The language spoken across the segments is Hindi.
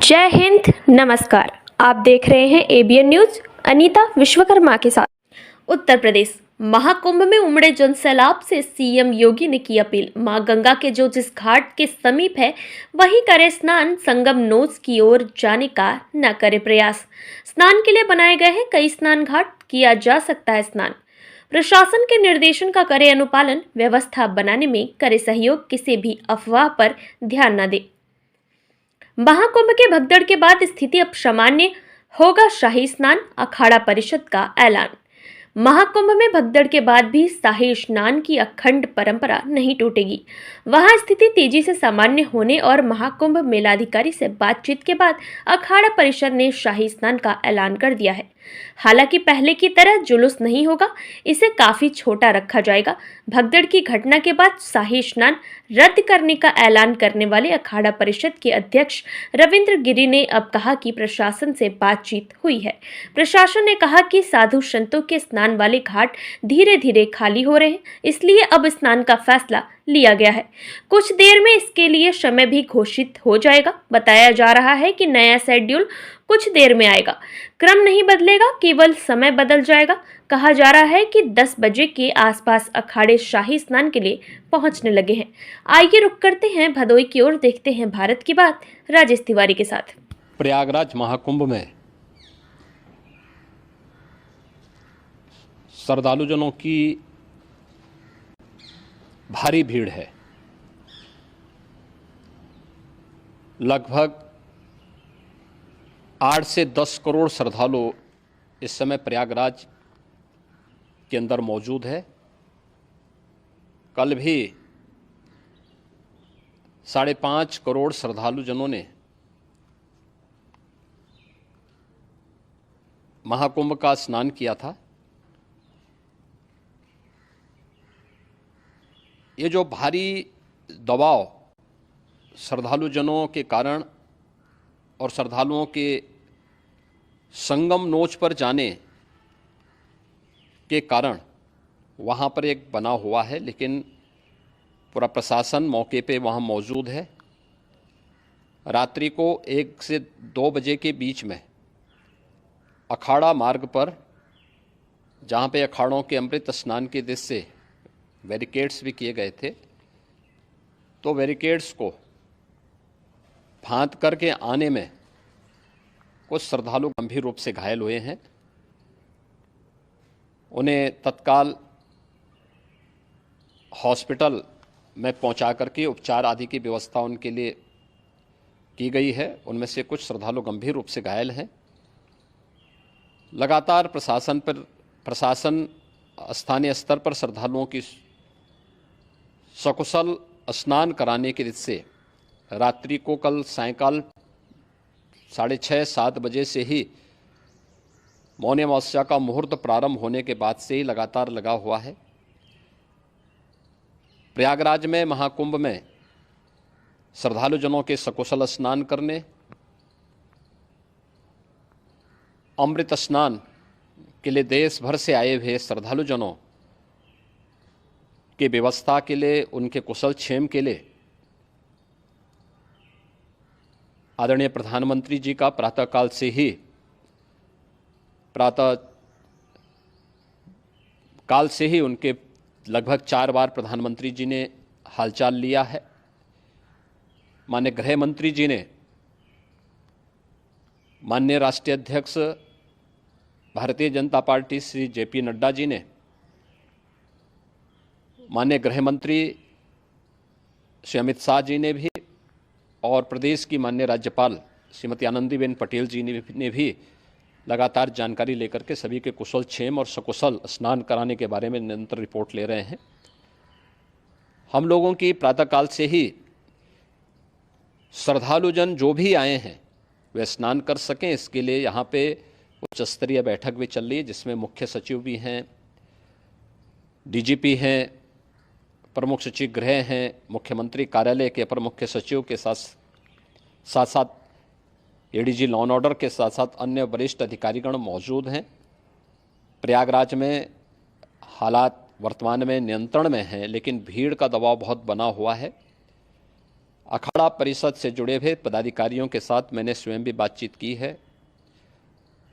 जय हिंद, नमस्कार। आप देख रहे हैं एबीएन न्यूज। अनीता विश्वकर्मा के साथ। उत्तर प्रदेश महाकुंभ में उमड़े जन सैलाब से सीएम योगी ने की अपील। मां गंगा के जो जिस घाट के समीप है वहीं करे स्नान, संगम नोच की ओर जाने का न करे प्रयास। स्नान के लिए बनाए गए हैं कई स्नान घाट, किया जा सकता है स्नान। प्रशासन के निर्देशन का करे अनुपालन, व्यवस्था बनाने में करे सहयोग, किसी भी अफवाह पर ध्यान न दे। महाकुंभ के भगदड़ के बाद स्थिति अब सामान्य, होगा शाही स्नान, अखाड़ा परिषद का ऐलान। महाकुंभ में भगदड़ के बाद भी शाही स्नान की अखंड परंपरा नहीं टूटेगी। वहां स्थिति तेजी से सामान्य होने और महाकुंभ मेलाधिकारी से बातचीत के बाद अखाड़ा परिषद ने शाही स्नान का ऐलान कर दिया है। हालांकि पहले की तरह जुलूस नहीं होगा, इसे काफी छोटा रखा जाएगा। भगदड़ की घटना के बाद शाही स्नान रद्द करने का ऐलान करने वाले अखाड़ा परिषद के अध्यक्ष रविंद्र गिरी ने अब कहा कि प्रशासन से बातचीत हुई है। प्रशासन ने कहा कि साधु संतों के स्नान वाले घाट धीरे धीरे खाली हो रहे हैं, इसलिए अब स्नान का फैसला लिया गया है। कुछ देर में इसके लिए समय भी घोषित हो जाएगा। बताया जा रहा है कि नया शेड्यूल कुछ देर में आएगा। क्रम नहीं बदलेगा, केवल समय बदल जाएगा। कहा जा रहा है कि 10 बजे के आसपास अखाड़े शाही स्नान के लिए पहुंचने लगे हैं। आइए रुक करते हैं भदोई की ओर, देखते हैं भारत की बात राजेश तिवारी के साथ। प्रयागराज महाकुंभ में श्रद्धालुजनों की भारी भीड़ है। लगभग 8 से 10 करोड़ श्रद्धालु इस समय प्रयागराज के अंदर मौजूद है। कल भी 5.5 करोड़ श्रद्धालुजनों ने महाकुंभ का स्नान किया था। ये जो भारी दबाव श्रद्धालुजनों के कारण और श्रद्धालुओं के संगम नोच पर जाने के कारण वहाँ पर एक बना हुआ है, लेकिन पूरा प्रशासन मौके पे वहाँ मौजूद है। रात्रि को 1 से 2 बजे के बीच में अखाड़ा मार्ग पर, जहाँ पे अखाड़ों के अमृत स्नान के दृश्य से बैरिकेड्स भी किए गए थे, तो बैरिकेड्स को फांद करके आने में कुछ श्रद्धालु गंभीर रूप से घायल हुए हैं। उन्हें तत्काल हॉस्पिटल में पहुंचा करके उपचार आदि की व्यवस्था उनके लिए की गई है। उनमें से कुछ श्रद्धालु गंभीर रूप से घायल हैं। लगातार प्रशासन स्थानीय स्तर पर श्रद्धालुओं की सकुशल स्नान कराने के दृष्टि से रात्रि को कल सायंकाल 6:30-7 बजे से ही मौनी अमावस्या का मुहूर्त प्रारंभ होने के बाद से ही लगातार लगा हुआ है। प्रयागराज में महाकुंभ में श्रद्धालुजनों के सकुशल स्नान करने, अमृत स्नान के लिए देश भर से आए हुए श्रद्धालुजनों की व्यवस्था के लिए, उनके कुशल क्षेम के लिए आदरणीय प्रधानमंत्री जी का प्रातःकाल से ही उनके लगभग 4 बार प्रधानमंत्री जी ने हालचाल लिया है। माननीय गृह मंत्री जी ने, माननीय राष्ट्रीय अध्यक्ष भारतीय जनता पार्टी श्री जेपी नड्डा जी ने, माननीय गृह मंत्री श्री अमित शाह जी ने भी, और प्रदेश की माननीय राज्यपाल श्रीमती आनंदीबेन पटेल जी ने भी लगातार जानकारी लेकर के सभी के कुशल क्षेम और सकुशल स्नान कराने के बारे में निरंतर रिपोर्ट ले रहे हैं। हम लोगों की प्रातःकाल से ही श्रद्धालुजन जो भी आए हैं वे स्नान कर सकें, इसके लिए यहाँ पे उच्च स्तरीय बैठक भी चल रही है, जिसमें मुख्य सचिव भी हैं, डीजीपी हैं, प्रमुख सचिव गृह हैं, मुख्यमंत्री कार्यालय के अपर मुख्य सचिव के साथ साथ एडीजी लॉ एंड ऑर्डर के साथ साथ अन्य वरिष्ठ अधिकारीगण मौजूद हैं। प्रयागराज में हालात वर्तमान में नियंत्रण में हैं, लेकिन भीड़ का दबाव बहुत बना हुआ है। अखाड़ा परिषद से जुड़े हुए पदाधिकारियों के साथ मैंने स्वयं भी बातचीत की है।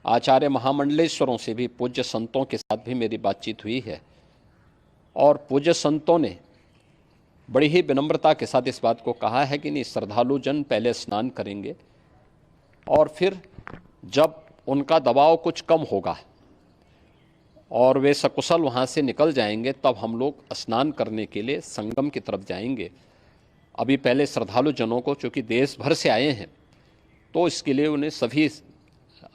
आचार्य महामंडलेश्वरों से भी, पूज्य संतों के साथ भी मेरी बातचीत हुई है और पूज्य संतों ने बड़ी ही विनम्रता के साथ इस बात को कहा है कि नहीं, श्रद्धालु जन पहले स्नान करेंगे और फिर जब उनका दबाव कुछ कम होगा और वे सकुशल वहाँ से निकल जाएंगे तब हम लोग स्नान करने के लिए संगम की तरफ जाएंगे। अभी पहले श्रद्धालु जनों को, चूँकि देश भर से आए हैं, तो इसके लिए उन्हें सभी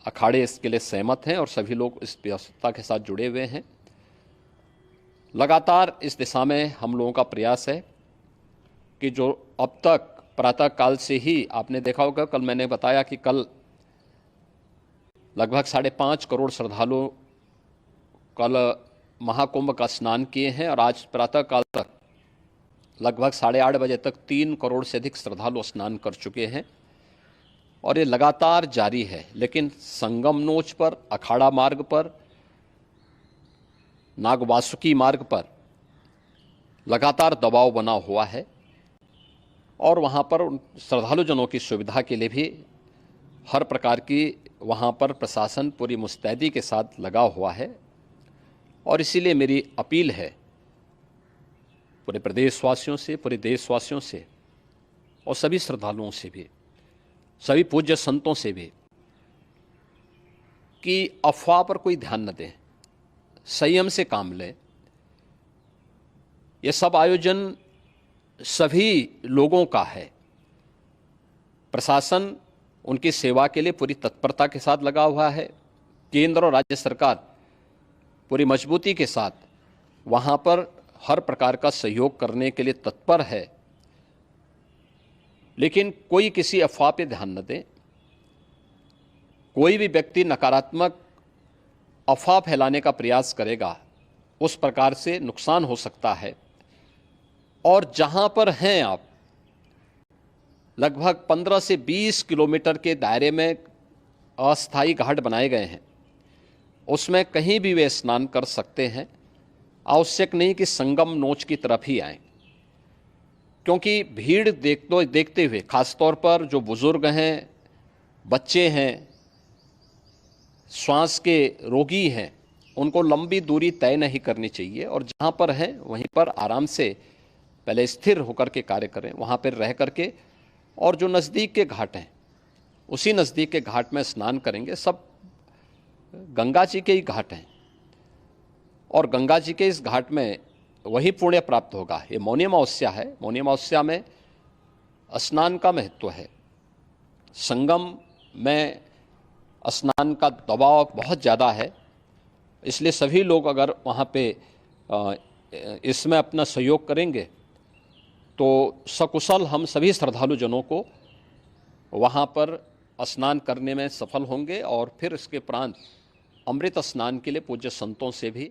अखाड़े इसके लिए सहमत हैं और सभी लोग इस व्यवस्था के साथ जुड़े हुए हैं। लगातार इस दिशा में हम लोगों का प्रयास है कि जो अब तक प्रातः काल से ही आपने देखा होगा, कल मैंने बताया कि कल लगभग 5.5 करोड़ श्रद्धालु कल महाकुंभ का स्नान किए हैं और आज प्रातः काल तक लगभग 8:30 बजे तक 3 करोड़ से अधिक श्रद्धालु स्नान कर चुके हैं और ये लगातार जारी है। लेकिन संगम नोच पर, अखाड़ा मार्ग पर, नागवासुकी मार्ग पर लगातार दबाव बना हुआ है और वहाँ पर श्रद्धालु जनों की सुविधा के लिए भी हर प्रकार की वहाँ पर प्रशासन पूरी मुस्तैदी के साथ लगा हुआ है। और इसीलिए मेरी अपील है पूरे प्रदेशवासियों से, पूरे देशवासियों से और सभी श्रद्धालुओं से भी, सभी पूज्य संतों से भी कि अफवाह पर कोई ध्यान न दें, संयम से काम लें। ये सब आयोजन सभी लोगों का है। प्रशासन उनकी सेवा के लिए पूरी तत्परता के साथ लगा हुआ है। केंद्र और राज्य सरकार पूरी मजबूती के साथ वहाँ पर हर प्रकार का सहयोग करने के लिए तत्पर है। लेकिन कोई किसी अफवाह पे ध्यान न दें। कोई भी व्यक्ति नकारात्मक अफवाह फैलाने का प्रयास करेगा, उस प्रकार से नुकसान हो सकता है। और जहाँ पर हैं आप, लगभग 15 से 20 किलोमीटर के दायरे में अस्थायी घाट बनाए गए हैं, उसमें कहीं भी वे स्नान कर सकते हैं। आवश्यक नहीं कि संगम नोच की तरफ ही आएं, क्योंकि भीड़ देखते हुए, खासतौर पर जो बुजुर्ग हैं, बच्चे हैं, श्वास के रोगी हैं, उनको लंबी दूरी तय नहीं करनी चाहिए और जहाँ पर हैं वहीं पर आराम से पहले स्थिर होकर के कार्य करें, वहाँ पर रह करके, और जो नज़दीक के घाट हैं उसी नज़दीक के घाट में स्नान करेंगे। सब गंगा जी के ही घाट हैं और गंगा जी के इस घाट में वही पुण्य प्राप्त होगा। ये मौनी अमावस्या है। मौनी अमावस्या में स्नान का महत्व है। संगम में स्नान का दबाव बहुत ज़्यादा है, इसलिए सभी लोग अगर वहाँ पे इसमें अपना सहयोग करेंगे तो सकुशल हम सभी श्रद्धालु जनों को वहाँ पर स्नान करने में सफल होंगे और फिर इसके उपरांत अमृत स्नान के लिए पूज्य संतों से भी